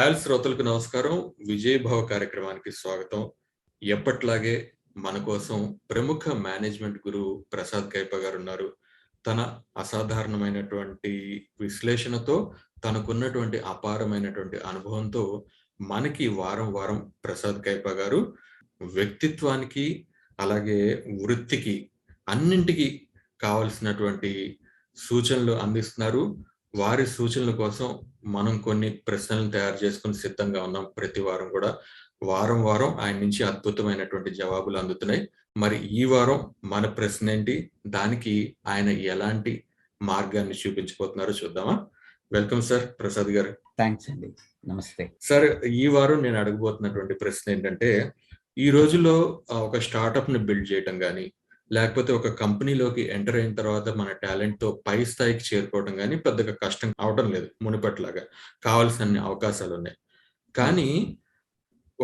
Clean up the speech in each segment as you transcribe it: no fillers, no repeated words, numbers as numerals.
Tall శ్రోతలకు నమస్కారం. విజయభవ కార్యక్రమానికి స్వాగతం. ఎప్పట్లాగే మన కోసం ప్రముఖ మేనేజ్మెంట్ గురువు ప్రసాద్ కైప గారు ఉన్నారు. తన అసాధారణమైనటువంటి విశ్లేషణతో, తనకున్నటువంటి అపారమైనటువంటి అనుభవంతో మనకి వారం వారం ప్రసాద్ కైప గారు వ్యక్తిత్వానికి, అలాగే వృత్తికి, అన్నింటికి కావలసినటువంటి సూచనలు అందిస్తున్నారు. వారి సూచనల కోసం మనం కొన్ని ప్రశ్నలను తయారు చేసుకుని సిద్ధంగా ఉన్నాం. ప్రతి వారం కూడా వారం వారం ఆయన నుంచి అద్భుతమైనటువంటి జవాబులు అందుతున్నాయి. మరి ఈ వారం మన ప్రశ్న ఏంటి, దానికి ఆయన ఎలాంటి మార్గాన్ని చూపించబోతున్నారో చూద్దామా? వెల్కమ్ సార్ ప్రసాద్ గారు. థ్యాంక్స్ అండి, నమస్తే సార్. ఈ వారం నేను అడగబోతున్నటువంటి ప్రశ్న ఏంటంటే, ఈ రోజుల్లో ఒక స్టార్టప్ ని బిల్డ్ చేయటం కానీ, లేకపోతే ఒక కంపెనీలోకి ఎంటర్ అయిన తర్వాత మన టాలెంట్ తో పై స్థాయికి చేరుకోవడం కానీ పెద్దగా కష్టం అవడం లేదు. మునుపట్లాగా కావాల్సిన అవకాశాలు ఉన్నాయి. కానీ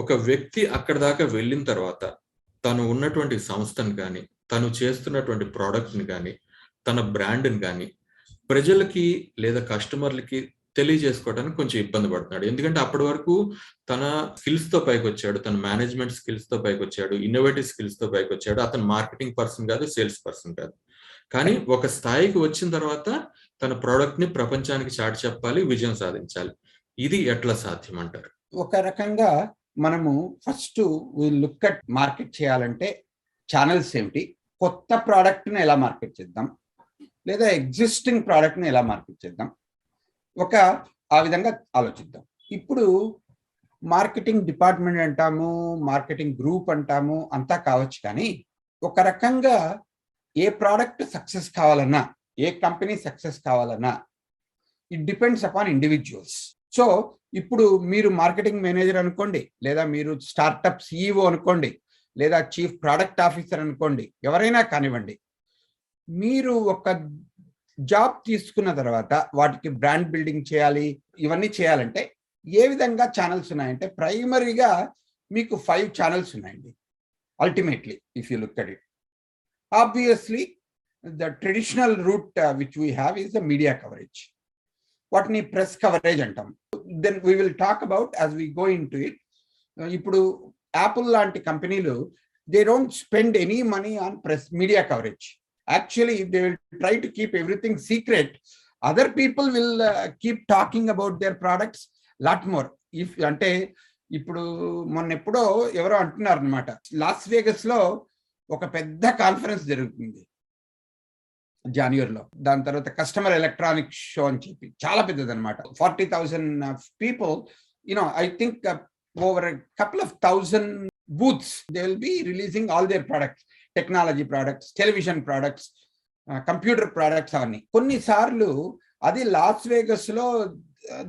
ఒక వ్యక్తి అక్కడ దాకా వెళ్ళిన తర్వాత తను ఉన్నటువంటి సంస్థను కానీ, తను చేస్తున్నటువంటి ప్రోడక్ట్ని కానీ, తన బ్రాండ్ని కానీ ప్రజలకి లేదా కస్టమర్లకి తెలియజేసుకోవడానికి కొంచెం ఇబ్బంది పడుతున్నాడు. ఎందుకంటే అప్పటి వరకు తన స్కిల్స్ తో పైకి వచ్చాడు, తన మేనేజ్మెంట్ స్కిల్స్ తో పైకి వచ్చాడు, ఇన్నోవేటివ్ స్కిల్స్ తో పైకి వచ్చాడు. అతను మార్కెటింగ్ పర్సన్ కాదు, సేల్స్ పర్సన్ కాదు. కానీ ఒక స్థాయికి వచ్చిన తర్వాత తన ప్రోడక్ట్ ని ప్రపంచానికి చాటి చెప్పాలి, విజయం సాధించాలి. ఇది ఎట్లా సాధ్యం అంటారు? ఒక రకంగా మనము ఫస్ట్ లుక్ అట్ మార్కెట్ చేయాలంటే ఛానల్స్ ఏమిటి, కొత్త ప్రోడక్ట్ని ఎలా మార్కెట్ చేద్దాం, లేదా ఎగ్జిస్టింగ్ ప్రోడక్ట్ని ఎలా మార్కెట్ చేద్దాం, ఆ విధంగా ఆలోచిద్దాం. ఇప్పుడు మార్కెటింగ్ డిపార్ట్మెంట్ అంటాము, మార్కెటింగ్ గ్రూప్ అంటాము, అంతా కావచ్చు. కానీ ఒక రకంగా ఏ ప్రోడక్ట్ సక్సెస్ కావాలన్నా, ఏ కంపెనీ సక్సెస్ కావాలన్నా it depends upon individuals. So ఇప్పుడు మీరు మార్కెటింగ్ మేనేజర్ అనుకోండి, లేదా మీరు స్టార్టప్ సిఇఓ అనుకోండి, లేదా చీఫ్ ప్రోడక్ట్ ఆఫీసర్ అనుకోండి, ఎవరైనా కానివ్వండి, మీరు ఒక జాబ్ తీసుకున్న తర్వాత వాటికి బ్రాండ్ బిల్డింగ్ చేయాలి. ఇవన్నీ చేయాలంటే ఏ విధంగా ఛానల్స్ ఉన్నాయంటే, ప్రైమరీగా మీకు 5 ఛానల్స్ ఉన్నాయండి. Ultimately if you look at it, obviously the traditional route which we have is the media coverage. వాటిని ప్రెస్ కవరేజ్ అంటాం. Then we will talk about as we go in to it. ఇప్పుడు Apple లాంటి కంపెనీలు they don't spend any money on press media coverage. Actually, if they will try to keep everything secret, other people will keep talking about their products lot more. If అంటే ఇప్పుడు మొన్నెప్పుడో ఎవరో అంటున్నారు అనమాట, loss Vegas లో ఒక పెద్ద conference జరుగుతుంది జనవరిలో. దాని తర్వాత కస్టమర్ ఎలక్ట్రానిక్ షో అని చెప్పి చాలా పెద్దది అనమాట. 40,000 people, I think over a couple of thousand booths they will be releasing all their products, technology products, television products, computer products అవన్నీ. కొన్నిసార్లు అది లాస్ వేగస్ లో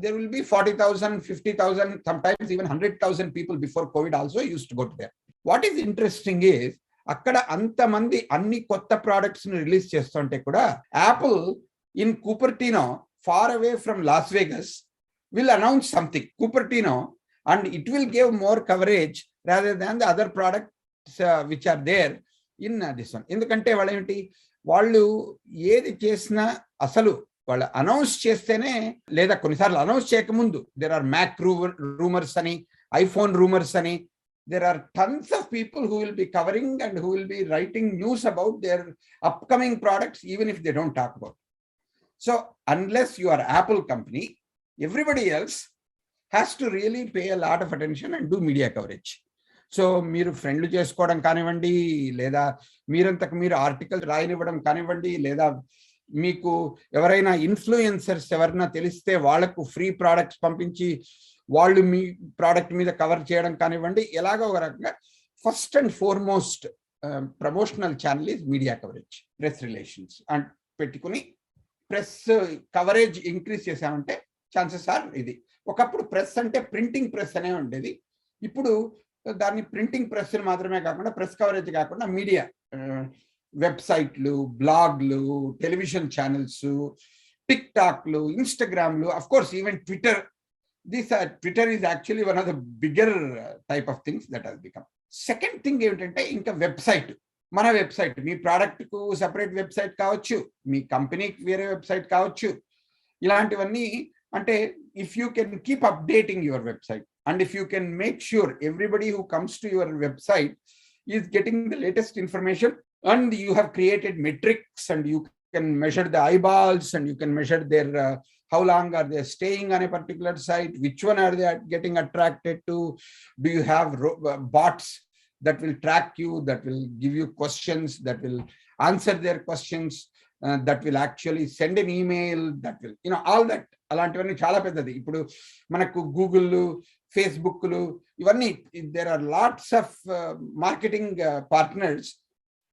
there will be 40,000, 50,000, sometimes even 100,000 people before COVID also used to go to there. What is interesting is, అక్కడ అంతమంది అన్ని కొత్త products ని release చేస్తుంటే కూడా Apple in Cupertino, far away from Las Vegas, will announce something, Cupertino, and it will give more coverage rather than the other products which are there in this one. ఎందుకంటే వాళ్ళు ఏది చేసినా అసలు వాళ్ళు announce చేస్తేనే, లేదా కొన్నిసార్లు అనౌన్స్ చేయకముందు దేర్ ఆర్ మ్యాక్ రూమర్స్ అని, ఐఫోన్ రూమర్స్ అని, there are tons of people who will be covering and who will be writing news about their upcoming products even if they don't talk about it. So unless you are Apple company, everybody else has to really pay a lot of attention and do media coverage. So మీరు ఫ్రెండ్లు చేసుకోవడం కానివ్వండి, లేదా మీరంతకు మీరు article రాయనివ్వడం కానివ్వండి, లేదా మీకు ఎవరైనా influencers ఎవరైనా తెలిస్తే వాళ్లకు ఫ్రీ ప్రోడక్ట్స్ పంపించి వాళ్ళు మీ ప్రోడక్ట్ మీద కవర్ చేయడం కానివ్వండి, ఎలాగో ఒక రకంగా first and foremost promotional channel is media coverage, press relations and పెట్టుకుని ప్రెస్ కవరేజ్ ఇంక్రీజ్ చేసామంటే ఛాన్సెస్ ఆర్ ఇది. ఒకప్పుడు ప్రెస్ అంటే ప్రింటింగ్ ప్రెస్ అనే ఉండేది. ఇప్పుడు దాన్ని ప్రింటింగ్ ప్రెస్ మాత్రమే కాకుండా, ప్రెస్ కవరేజ్ కాకుండా మీడియా, వెబ్సైట్లు, బ్లాగ్లు, టెలివిజన్ ఛానల్స్, టిక్ టాక్లు, ఇన్స్టాగ్రామ్లు, of course even Twitter. Twitter is actually one of the bigger type of things that has become. Second thing ఏమిటంటే, ఇంకా వెబ్సైట్, మన వెబ్సైట్, మీ ప్రోడక్ట్ కు సెపరేట్ వెబ్సైట్ కావచ్చు, మీ కంపెనీకి వేరే వెబ్సైట్ కావచ్చు, ఇలాంటివన్నీ అంటే if you can keep updating your website and if you can make sure everybody who comes to your website is getting the latest information, and you have created metrics and you can measure the eyeballs and you can measure their how long are they staying on a particular site, which one are they getting attracted to, do you have bots that will track you, that will give you questions, that will answer their questions, that will actually send an email, that will all that. అలాంటివన్నీ చాలా పెద్దది. ఇప్పుడు మనకు Google, ఫేస్బుక్లు ఇవన్నీ, there are lots of marketing partners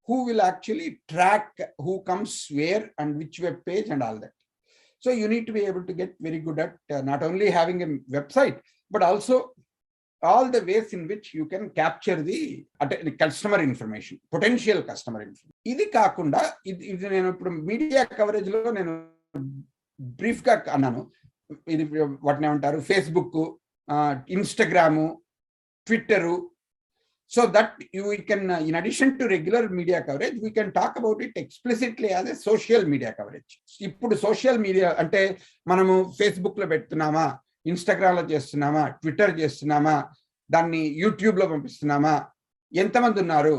who will actually track who comes where and which web page and all that. So you need to be able to get very good at not only having a website but also all the ways in which you can capture the customer information, potential customer information. ఇది కాకుండా ఇది నేను ఇప్పుడు media coverage లో నేను brief గా అన్నాను. ఇది వాటిని ఏమంటారు, Facebook, Instagram, Twitter. So that we can, in addition to regular media coverage, we can talk about it explicitly as a social media coverage. ఇప్పుడు సోషల్ మీడియా అంటే మనము ఫేస్బుక్ లో పెడుతున్నామా, ఇన్స్టాగ్రామ్ లో చేస్తున్నామా, ట్విట్టర్ చేస్తున్నామా, దాన్ని యూట్యూబ్ లో పంపిస్తున్నామా, ఎంతమంది ఉన్నారు.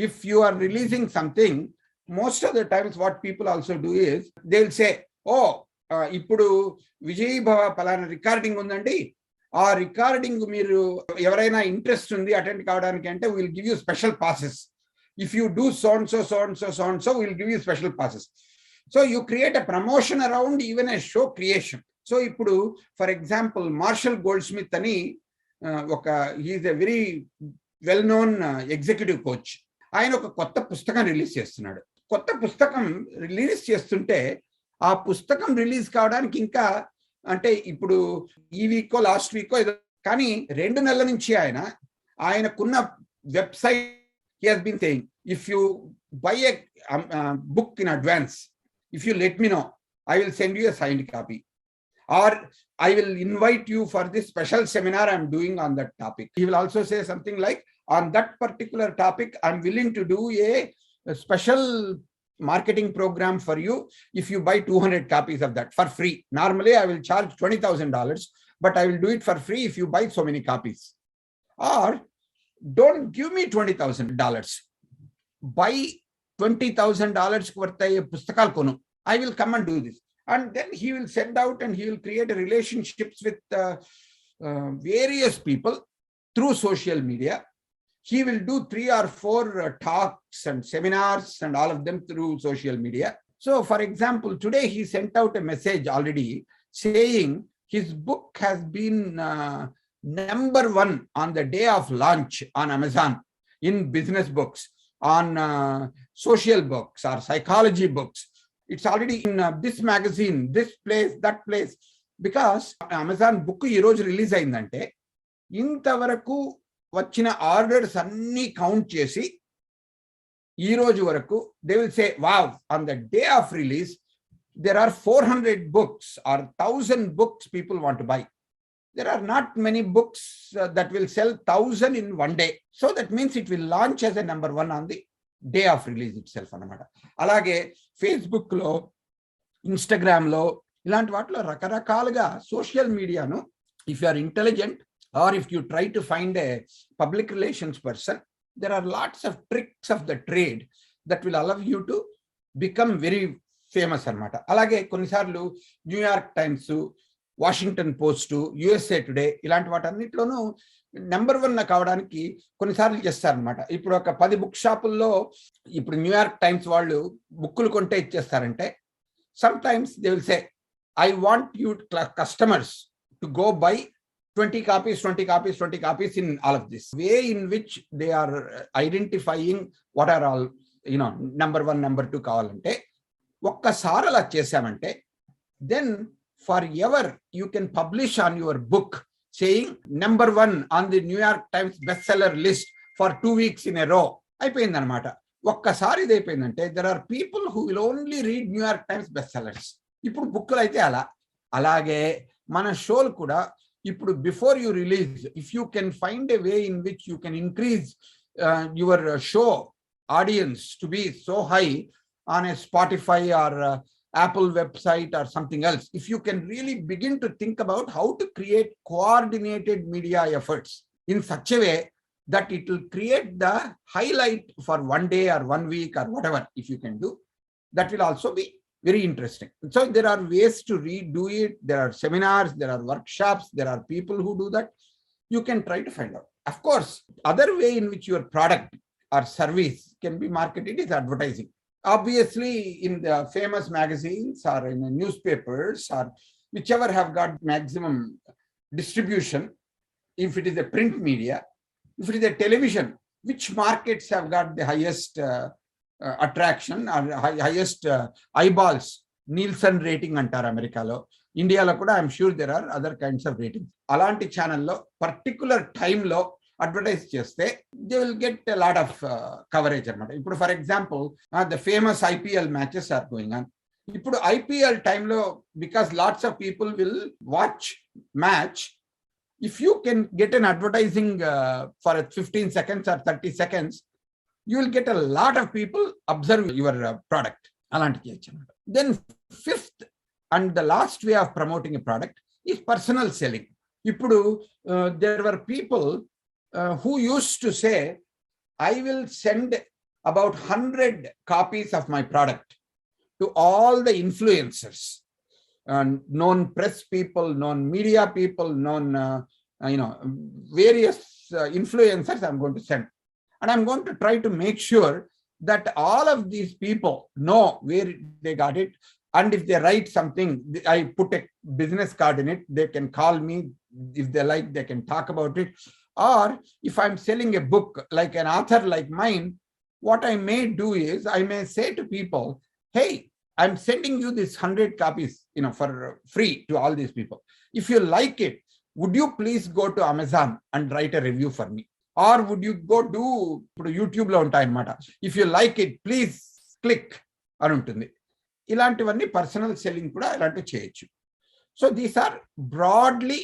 If you are releasing something, most of the times what people also do is they will say, oh ఇప్పుడు విజయీభవ పలానా రికార్డింగ్ ఉందండి, ఆ రికార్డింగ్ మీరు ఎవరైనా ఇంట్రెస్ట్ ఉంది అటెండ్ కావడానికి అంటే will give you special passes. If you do so and so so and so so and so will give you special passes. So you create a promotion around even a show creation. So ఇప్పుడు for example Marshall Goldsmith అని he's a very well known executive coach. ఆయన ఒక కొత్త పుస్తకం release చేస్తున్నాడు. కొత్త పుస్తకం release చేస్తుంటే ఆ పుస్తకం రిలీజ్ కావడానికి ఇంకా అంటే ఇప్పుడు ఈ వీకో లాస్ట్ వీకో ఏదో, కానీ 2 నెలల నుంచి ఆయనకున్న website he has been saying, if you buy a book in advance, if you let me know, I will send you a signed copy, or I will invite you for this special seminar I'm doing on that topic. He will also say something like, on that particular topic I'm willing to do a special marketing program for you if you buy 200 copies of that for free. Normally I will charge $20,000, but I will do it for free if you buy so many copies. Or don't give me $20,000, buy $20,000 worth of pustakal konu, I will come and do this. And then he will send out and he will create relationships with various people through social media. He will do 3 or 4 talks and seminars and all of them through social media. So for example, today he sent out a message already saying his book has been number 1 on the day of launch on Amazon in business books, on social books or psychology books. It's already in this magazine, this place, that place. Because Amazon book ee roju release ayindante intavaraku వచ్చిన orders అన్ని count చేసి ఈ రోజు వరకు they will say, wow, on the day of release there are 400 books or 1000 books people want to buy. There are not many books that will sell 1000 in one day. So that means it will launch as a number 1 on the day of release itself అన్నమాట. అలాగే Facebook లో, Instagram లో, ఇలాంటి వాటిలో రకరకాలుగా social మీడియాను, if you are intelligent or if you try to find a public relations person, there are lots of tricks of the trade that will allow you to become very famous అన్నమాట. అలాగే కొన్నిసార్లు New York times, Washington post, USA today ఇలాంటి వాటన్నిటిలోనూ number 1 కావడానికి కొన్నిసార్లు చేస్తారనమాట. ఇప్పుడు ఒక 10 book షాపుల్లో ఇప్పుడు న్యూయార్క్ టైమ్స్ వాళ్ళు బుక్కులు కొంటే ఇచ్చేస్తారంటే, sometimes they will say, I want you customers to go buy 20 copies, 20 copies, 20 copies in all of this. Way in which they are identifying what are all, number 1, number 2 కావాలంటే ఒక్కసారి అలా చేసామంటే, then forever you can publish on your book saying number 1 on the New York Times bestseller list for 2 weeks in a row. అయిపోయిందనమాట. ఒక్కసారి ఇది అయిపోయిందంటే there are people who will only read New York Times bestsellers. ఇప్పుడు బుక్కులు అయితే అలాగే మన షోలు కూడా ఇప్పుడు before you release, if you can find a way in which you can increase your show audience to be so high on a Spotify or Apple website or something else, if you can really begin to think about how to create coordinated media efforts in such a way that it will create the highlight for one day or 1 week or whatever, if you can do, that will also be very interesting. So there are ways to redo it. There are seminars, there are workshops, there are people who do that. You can try to find out. Of course, other way in which your product or service can be marketed is advertising. Obviously, in the famous magazines or in the newspapers or whichever have got maximum distribution, if it is a print media, if it is a television, which markets have got the highest attraction or highest eyeballs, Nielsen rating antar America lo, India lo kuda I'm sure there are other kinds of ratings. Alanti channel lo particular time lo advertise cheste, they will get a lot of coverage anamata. Ippudu for example, the famous IPL matches are going on. Ippudu IPL time lo, because lots of people will watch match, if you can get an advertising for 15 seconds or 30 seconds, you will get a lot of people observe your product. Then fifth and the last way of promoting a product is personal selling. Ippudu there were people who used to say, I will send about 100 copies of my product to all the influencers, known press people, known media people, known various influencers I'm going to send. And I'm going to try to make sure that all of these people know where they got it. And if they write something, I put a business card in it, they can call me. If they like, they can talk about it. Or if I'm selling a book, like an author like mine, what I may do is I may say to people, hey, I'm sending you this 100 copies, for free to all these people. If you like it, would you please go to Amazon and write a review for me? Or would you go do YouTube lo untayi anamata. If you like it, please click అని ఉంటుంది. ఇలాంటివన్నీ personal selling కూడా ఇలాంటివి చేయొచ్చు. So these are broadly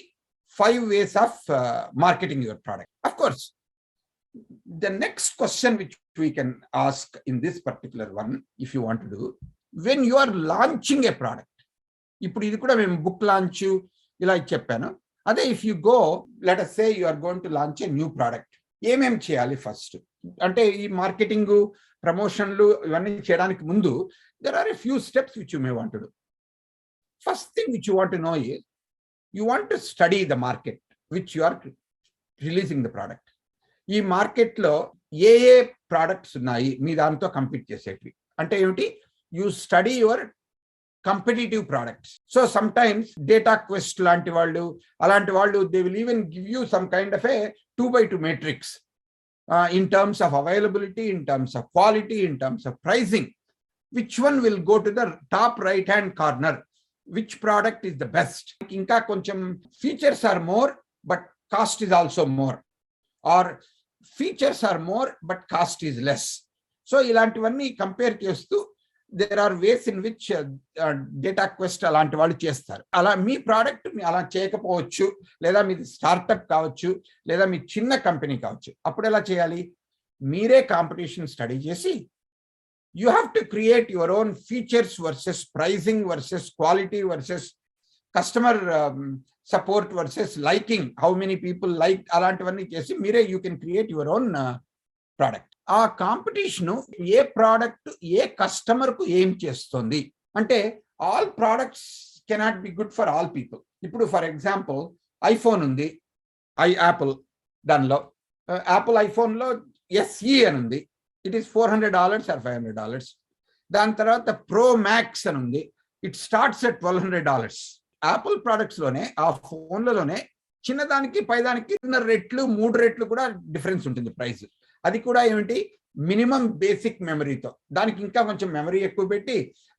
5 ways of marketing your product. Of course, the next question which we can ask in this particular one, if you want to do, when you are launching a product, ఇప్పుడు ఇది కూడా మేము book launch ఇలా చెప్పాను. అదే if you go, let us say you are going to launch a new product, ఏమేం చేయాలి first అంటే ఈ మార్కెటింగ్ ప్రమోషన్లు ఇవన్నీ చేయడానికి ముందు there are a few steps which you may want to do. First thing which you want to know is you want to study the market which you are releasing the product. ఈ market లో ఏ products ఉన్నాయి మీ దాంతో compete చేసేటివి అంటే ఏమిటి, you study your competitive products. So sometimes data quest అలాంటి వాళ్ళు they will even give you some kind of a 2x2 matrix in terms of availability, in terms of quality, in terms of pricing. Which one will go to the top right hand corner? Which product is the best? ఇంకా కొంచెం features are more but cost is also more, or features are more but cost is less. So ఇలాంటివన్నీ compare చేస్తూ there are ways in which data quest అలాంటి వాళ్ళు చేస్తారు. అలా మీ product అలా చేయకపోవచ్చు, లేదా మీది స్టార్ట్అప్ కావచ్చు, లేదా మీ చిన్న కంపెనీ కావచ్చు. అప్పుడు ఎలా చేయాలి, మీరే కాంపిటీషన్ స్టడీ చేసి you have to create your own features versus pricing versus quality versus customer support versus liking, how many people like, అలాంటివన్నీ చేసి మీరే you can create your own product. ఆ కాంపిటీషన్ ఏ ప్రోడక్ట్ ఏ కస్టమర్ కు ఏం చేస్తుంది అంటే all products cannot be good for all people. ఇప్పుడు for example iPhone ఉంది, యాపిల్ దానిలో యాపిల్ ఐఫోన్ లో SE అని ఉంది, ఇట్ ఈస్ $400 or $500. దాని తర్వాత ప్రో మ్యాక్స్ అని ఉంది, it starts at $1,200. Apple products లోనే ఆ ఫోన్లలోనే చిన్నదానికి పైదానికి 2 రెట్లు 3 రెట్లు కూడా డిఫరెన్స్ ఉంటుంది ప్రైస్. అది కూడా ఏమిటి, మినిమం బేసిక్ మెమరీతో, దానికి ఇంకా కొంచెం మెమరీ ఎక్కువ పెట్టి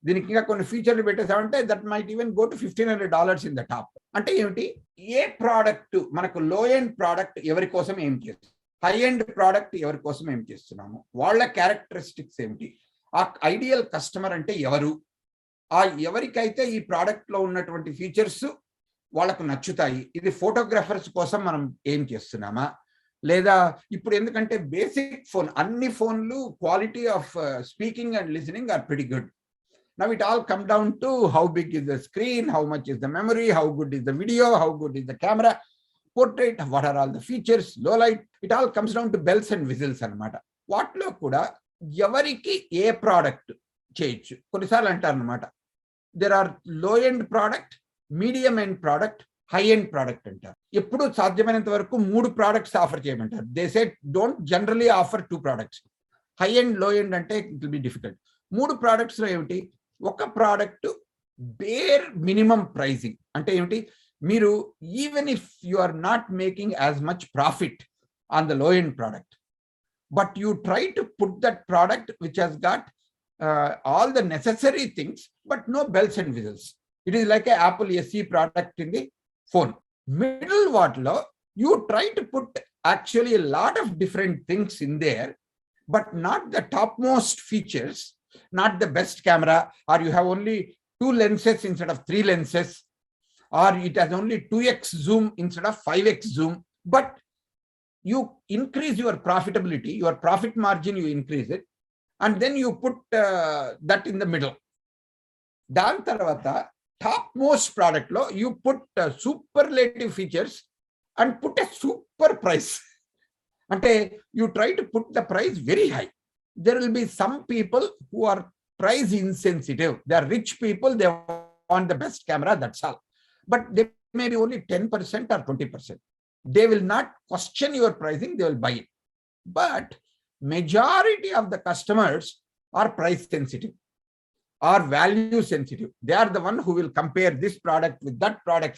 దీనికి ఇంకా కొన్ని ఫీచర్లు పెట్టేసామంటే that might even go to $1,500 in the top. అంటే ఏమిటి, ఏ ప్రోడక్ట్ మనకు లో ఎండ్ ప్రోడక్ట్ ఎవరి కోసం ఏం చేస్తుంది, హై ఎండ్ ప్రోడక్ట్ ఎవరి కోసం ఏం చేస్తున్నాము, వాళ్ళ క్యారెక్టరిస్టిక్స్ ఏమిటి, ఆ ఐడియల్ కస్టమర్ అంటే ఎవరు, ఆ ఎవరికైతే ఈ ప్రోడక్ట్ లో ఉన్నటువంటి ఫీచర్స్ వాళ్ళకు నచ్చుతాయి, ఇది ఫోటోగ్రాఫర్స్ కోసం మనం ఏం చేస్తున్నామా, లేదా ఇప్పుడు ఎందుకంటే బేసిక్ ఫోన్ అన్ని ఫోన్లు quality of speaking and listening are pretty good. Now it all comes down to how big is the screen, how much is the memory, how good is the video, how good is the camera, portrait, what are all the features, low light. It all comes down to bells and whistles అన్నమాట. వాటిలో కూడా ఎవరికి ఏ product చేయొచ్చు. కొన్నిసార్లు అంటారు అనమాట, there are లో end product, medium end product, high end product అంటారు. ఎప్పుడు సాధ్యమైనంత వరకు 3 ప్రోడక్ట్స్ ఆఫర్ చేయమంటారు. They say don't generally offer 2 products. High end, లో ఎండ్ అంటే it will be difficult. 3 products లో ఏమిటి, ఒక ప్రోడక్ట్ బేర్ మినిమం ప్రైసింగ్ అంటే ఏమిటి, మీరు even if you are not making as much profit on the low end product, but you try to put that product which he's got all the necessary things, but no bells and whistles. It is like a Apple SE product in the phone. Middle wattlo, you try to put actually a lot of different things in there, but not the topmost features, not the best camera, or you have only 2 lenses instead of 3 lenses, or it has only 2x zoom instead of 5x zoom, but you increase your profitability, your profit margin, you increase it, and then you put that in the middle. దాని తర్వాత top most product లో you put superlative features and put a super price. అంటే you try to put the price very high. There will be some people who are price insensitive. They are rich people, they want the best camera, that's all. But they may be only 10% or 20%. They will not question your pricing, they will buy it. But majority of the customers are price sensitive or value sensitive. They are the one who will compare this product with that product.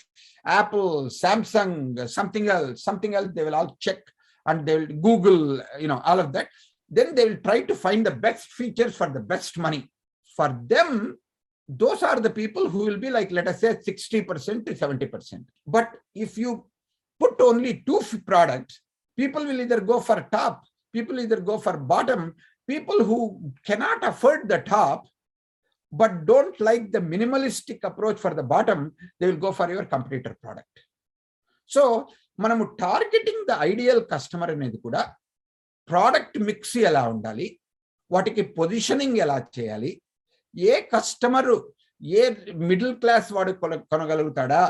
Apple, Samsung, something else, they will all check and they will Google, all of that. Then they will try to find the best features for the best money. For them, those are the people who will be like, let us say 60% to 70%. But if you put only 2 products, people will either go for top, people either go for bottom. People who cannot afford the top but don't like the minimalistic approach for the bottom, they will go for your competitor product. So మనము targeting the ideal customer అనేది కూడా product mix ఎలా ఉండాలి, వాటికి positioning ఎలా చేయాలి, ఏ customer ఏ మిడిల్ క్లాస్ వాడు కొనగలుగుతాడా,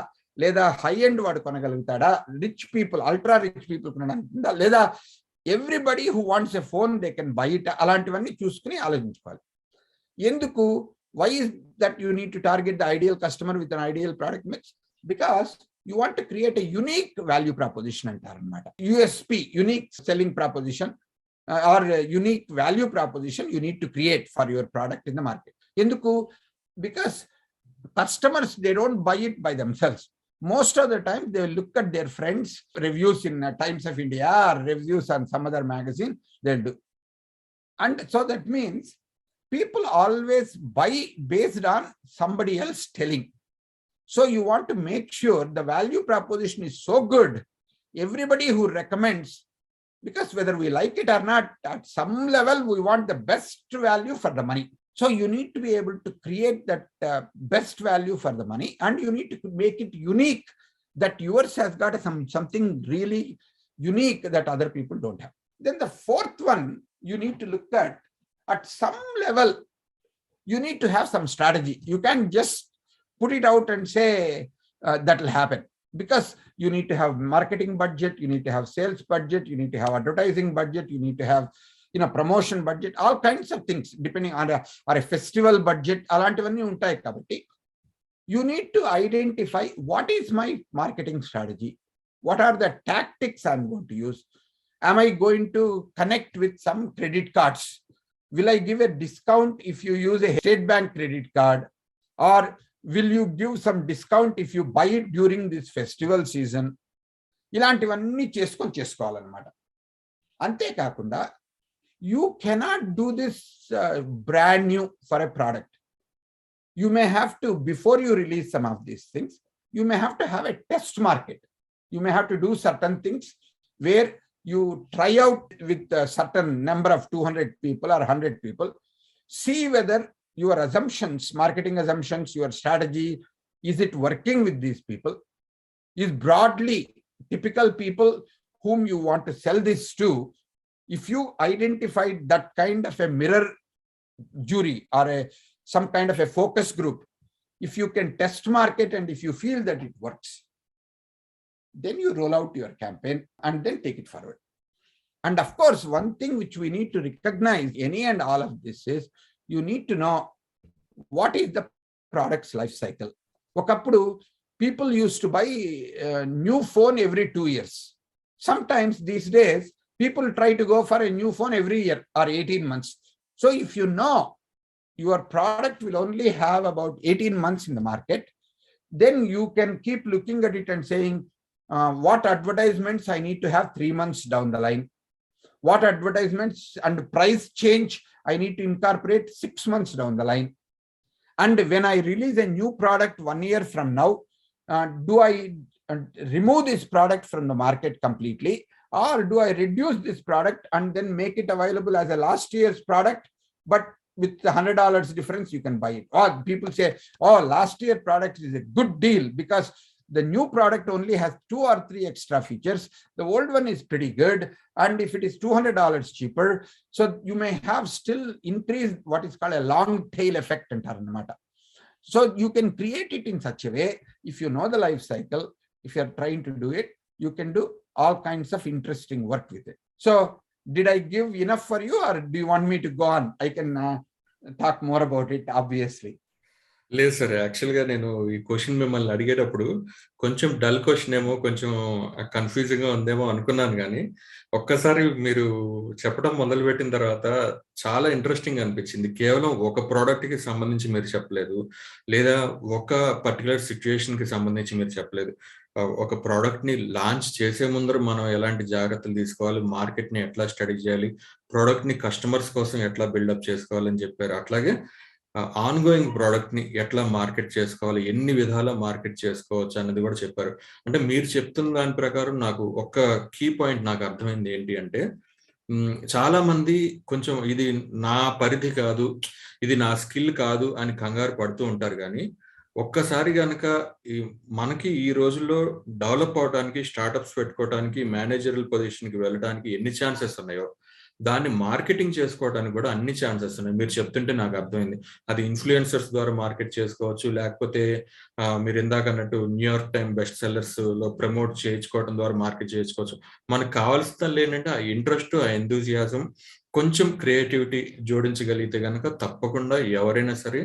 లేదా హై ఎండ్ వాడు కొనగలుగుతాడా, rich people, ultra rich people కొనగలుగుతాడా, లేదా everybody who wants a phone they can buy it, అలాంటివన్నీ చూసుకుని ఆలోచించుకోవాలి. ఎందుకు, why is that you need to target the ideal customer with an ideal product mix? Because you want to create a unique value proposition అంటారనమాట. USP, unique selling proposition or unique value proposition you need to create for your product in the market. ఎందుకు? Because customers, they don't buy it by themselves. Most of the time they will look at their friends reviews in Times of India or reviews on some other magazine, they'll do. And so that means people always buy based on somebody else telling. So you want to make sure the value proposition is so good, everybody who recommends, because whether we like it or not, at some level we want the best value for the money. So you need to be able to create that best value for the money, and you need to make it unique, that yours has got something really unique that other people don't have. Then the fourth one, you need to look at some level, you need to have some strategy. You can't just put it out and say that will happen, because you need to have marketing budget, you need to have sales budget, you need to have advertising budget, you need to have promotion budget, all kinds of things, depending on a festival budget, alantivanni untayi kabatti you need to identify what is my marketing strategy, what are the tactics I'm going to use. Am I going to connect with some credit cards? Will I give a discount if you use a State Bank credit card, or will you give some discount if you buy it during this festival season? ఇలాంటివన్నీ చేసుకోవాలన్నమాట. అంతేకాకుండా you cannot do this brand new for a product. You may have to, before you release some of these things, you may have to have a test market. You may have to do certain things where you try out with a certain number of 200 people or 100 people, see whether your assumptions, marketing assumptions, your strategy, is it working with these people? Is broadly typical people whom you want to sell this to, if you identify that kind of a mirror jury or a some kind of a focus group. If you can test market and if you feel that it works, then you roll out your campaign and then take it forward. And of course, one thing which we need to recognize, any and all of this, is you need to know what is the product's life cycle. Okappudu people used to buy a new phone every 2 years. Sometimes these days, people try to go for a new phone every year or 18 months. So if you know your product will only have about 18 months in the market, then you can keep looking at it and saying, what advertisements I need to have 3 months down the line, what advertisements and price change I need to incorporate 6 months down the line. And when I release a new product 1 year from now, do I remove this product from the market completely, or do I reduce this product and then make it available as a last year's product, but with the $100 difference, you can buy it. Or people say, oh, last year product is a good deal because the new product only has 2 or 3 extra features. The old one is pretty good. And if it is $200 cheaper, so you may have still increased what is called a long tail effect. So you can create it in such a way, if you know the life cycle, if you're trying to do it, you can do all kinds of interesting work with it. So did I give enough for you, or do you want me to go on? I can talk more about it, obviously. లేదు sir, యాక్చువల్గా నేను ఈ question మిమ్మల్ని అడిగేటప్పుడు కొంచెం dull question ఏమో, కొంచెం confusing గా ఉందేమో అనుకున్నాను, కానీ ఒక్కసారి మీరు చెప్పడం మొదలుపెట్టిన తర్వాత చాలా ఇంట్రెస్టింగ్ అనిపించింది. కేవలం ఒక ప్రోడక్ట్ కి సంబంధించి మీరు చెప్పలేదు, లేదా ఒక పర్టికులర్ సిచ్యుయేషన్ కి సంబంధించి మీరు చెప్పలేదు. ఒక ప్రోడక్ట్ ని లాంచ్ చేసే ముందర మనం ఎలాంటి జాగ్రత్తలు తీసుకోవాలి, మార్కెట్ ని ఎట్లా స్టడీ చేయాలి, ప్రోడక్ట్ ని కస్టమర్స్ కోసం ఎట్లా బిల్డప్ చేసుకోవాలని చెప్పారు. అట్లాగే ఆన్ గోయింగ్ ప్రోడక్ట్ ని ఎట్లా మార్కెట్ చేసుకోవాలి, ఎన్ని విధాల మార్కెట్ చేసుకోవచ్చు అన్నది కూడా చెప్పారు. అంటే మీరు చెప్తున్న దాని ప్రకారం నాకు ఒక్క కీ పాయింట్ నాకు అర్థమైంది ఏంటి అంటే, చాలా మంది కొంచెం ఇది నా పరిధి కాదు, ఇది నా స్కిల్ కాదు అని కంగారు పడుతూ ఉంటారు. కానీ ఒక్కసారి గనక మనకి ఈ రోజుల్లో డెవలప్ అవడానికి, స్టార్టప్స్ పెట్టుకోవడానికి, మేనేజరల్ పొజిషన్ కి వెళ్ళడానికి ఎన్ని ఛాన్సెస్ ఉన్నాయో, దాన్ని మార్కెటింగ్ చేసుకోవడానికి కూడా అన్ని ఛాన్సెస్ ఉన్నాయి. మీరు చెప్తుంటే నాకు అర్థమైంది. అది ఇన్ఫ్లుయెన్సర్స్ ద్వారా మార్కెట్ చేసుకోవచ్చు, లేకపోతే మీరు ఇందాక అన్నట్టు న్యూయార్క్ టైమ్ బెస్ట్ సెల్లర్స్ లో ప్రమోట్ చేయించుకోవడం ద్వారా మార్కెట్ చేసుకోవచ్చు. మనకు కావాల్సిన ఏంటంటే ఆ ఇంట్రెస్ట్, ఆ ఎంతూజియాజం, కొంచెం క్రియేటివిటీ జోడించగలిగితే కనుక తప్పకుండా ఎవరైనా సరే,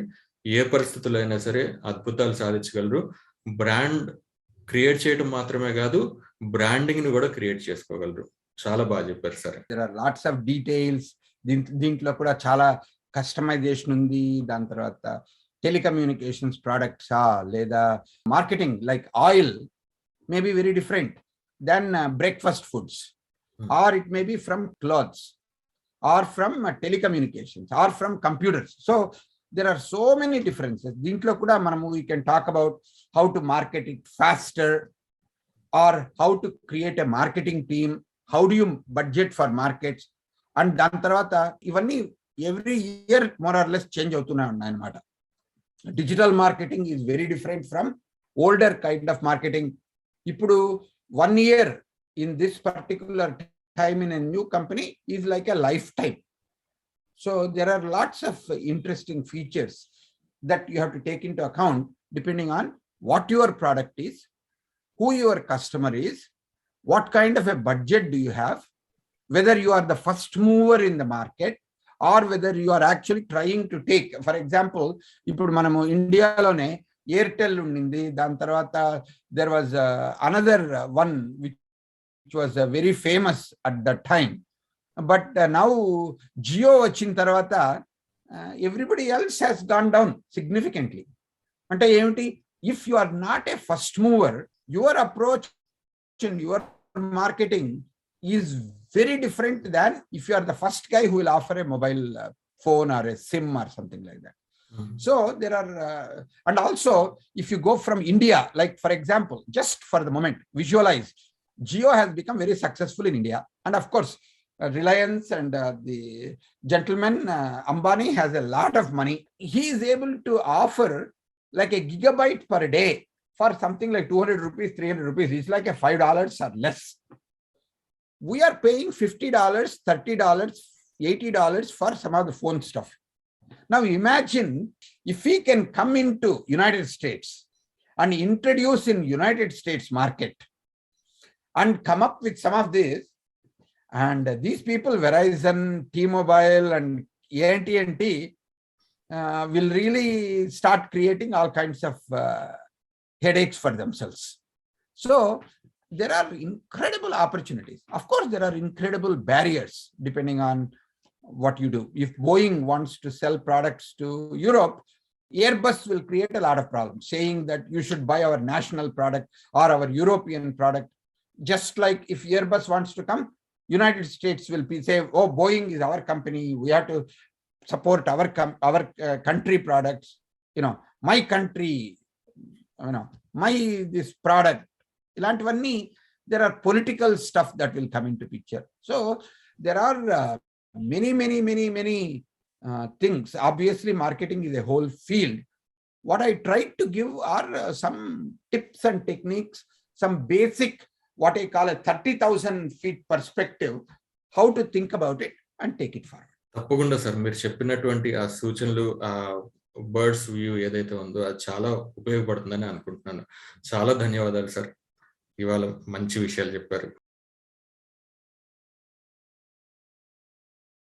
ఏ పరిస్థితుల్లో అయినా సరే అద్భుతాలు సాధించగలరు. బ్రాండ్ క్రియేట్ చేయడం మాత్రమే కాదు, బ్రాండింగ్ ని కూడా క్రియేట్ చేసుకోగలరు. చాలా బాగా చెప్పారు sir. There are lots of details. దీంట్లో కూడా చాలా కస్టమైజేషన్ ఉంది. దాని తర్వాత టెలికమ్యూనికేషన్స్ ప్రోడక్ట్సా లేదా marketing like oil may be very different then breakfast foods, or it may be from clothes, or from telecommunications, or from computers. So there are so many differences. Dintlo kuda manamu we can talk about how to market it faster, or how to create a marketing team, how do you budget for markets, and dan tarvata ivanni every year more or less change avutuna unnai anamata. Digital marketing is very different from older kind of marketing. Ipudu 1 year in this particular time in a new company is like a lifetime. So there are lots of interesting features that you have to take into account depending on what your product is, who your customer is, what kind of a budget do you have, whether you are the first mover in the market or whether you are actually trying to take. For example, ఇప్పుడు మనము ఇండియాలోనే Airtel ఉండింది, దాని తర్వాత there was another one which was very famous at that time. But now Jio వచ్చిన తర్వాత everybody else has gone down significantly. అంటే ఏమిటి, if you are not a first mover, your approach and your marketing is very different than if you are the first guy who will offer a mobile phone or a SIM or something like that. So there are and also if you go from India, like for example, just for the moment visualize, Jio has become very successful in India, and of course Reliance and the gentleman Ambani has a lot of money. He is able to offer like a gigabyte per day for something like 200 rupees, 300 rupees. It's like a $5 or less. We are paying $50, $30, $80 for some of the phone stuff. Now imagine if we can come into United States and introduce in United States market and come up with some of this, and these people, Verizon, T-Mobile and AT&T, will really start creating all kinds of headaches for themselves. So there are incredible opportunities. Of course, there are incredible barriers depending on what you do. If Boeing wants to sell products to Europe, Airbus will create a lot of problems, saying that you should buy our national product or our European product. Just like if Airbus wants to come, United States will say, oh, Boeing is our company, we have to support our country products, my country, this product. Ilantivanni, there are political stuff that will come into picture. So there are many things. Obviously, marketing is a whole field. What I tried to give are some tips and techniques, some basic, what I call a 30,000 feet perspective, how to think about it and take it forward. తప్పకుండా sir, మీరు చెప్పినటువంటి ఆ సూచనలు, ఆ birds view ఏదైతే ఉందో అది చాలా ఉపయోగపడుతుందని అనుకుంటున్నాను. చాలా ధన్యవాదాలు సార్, ఇవాళ మంచి విషయాలు చెప్పారు.